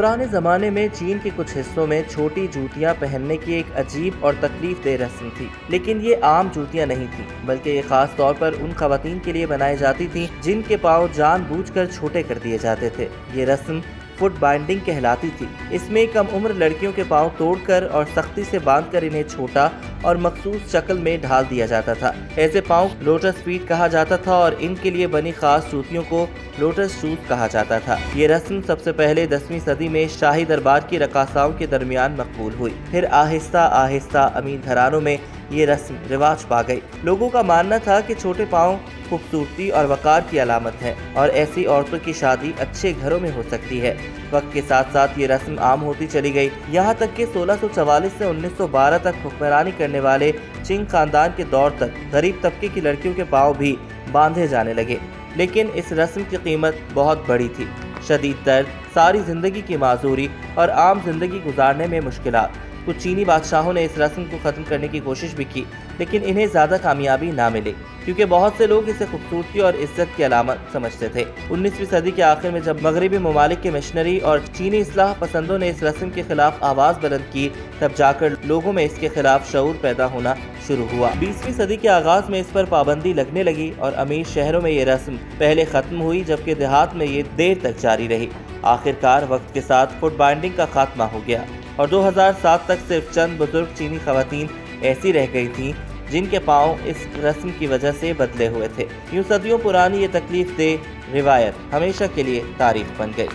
पुराने ज़माने में चीन के कुछ हिस्सों में छोटी जूतियां पहनने की एक अजीब और तकलीफ दे रस्म थी, लेकिन ये आम जूतियां नहीं थी, बल्कि ये खास तौर पर उन खवातीन के लिए बनाई जाती थी जिनके पाँव जानबूझकर छोटे कर दिए जाते थे। ये रस्म फुट बाइंडिंग कहलाती थी। इसमें कम उम्र लड़कियों के पाँव तोड़कर और सख्ती से बांधकर इन्हें छोटा और मखसूस शक्ल में ढाल दिया जाता था। ऐसे पाँव लोटस फीट कहा जाता था और इनके लिए बनी खास जूतियों को लोटस शूज कहा जाता था। ये रस्म सबसे पहले 10वीं सदी में शाही दरबार की रकासाओं के दरमियान मकबूल हुई। फिर आहिस्ता आहिस्ता अमीर घरानों में ये रस्म रिवाज पा गई। लोगों का मानना था कि छोटे पाँव खूबसूरती और वकार की अलामत है और ऐसी औरतों की शादी अच्छे घरों में हो सकती है। वक्त के साथ साथ ये रस्म आम होती चली गई, यहाँ तक कि 1644 से 1912 तक हुक्मरानी करने वाले चिंग खानदान के दौर तक गरीब तबके की लड़कियों के पाँव भी बांधे जाने लगे। लेकिन इस रस्म की कीमत बहुत बड़ी थी। शदीद दर्द, सारी जिंदगी की माजूरी और आम जिंदगी गुजारने में मुश्किलात। कुछ चीनी बादशाहों ने इस रस्म को ख़त्म करने की कोशिश भी की, लेकिन इन्हें ज़्यादा कामयाबी ना मिली, क्योंकि बहुत से लोग इसे खूबसूरती और इज्जत की अलामत समझते थे। 19वीं सदी के आखिर में जब मगरबी ममालिक के मिशनरी और चीनी इस्लाह पसंदों ने इस रस्म के खिलाफ आवाज़ बुलंद की, तब जाकर लोगों में इसके खिलाफ शऊर पैदा होना शुरू हुआ। 20वीं सदी के आगाज़ में इस पर पाबंदी लगने लगी और अमीर शहरों में ये रस्म पहले ख़त्म हुई, जबकि देहात में ये देर तक जारी रही। आखिरकार वक्त के साथ फुट बाइंडिंग का खात्मा हो गया और 2007 तक सिर्फ चंद बुजुर्ग चीनी खवातीन ऐसी रह गई थीं जिनके पाँव इस रस्म की वजह से बदले हुए थे। यूं सदियों पुरानी ये तकलीफ दे रिवायत हमेशा के लिए तारीफ बन गई।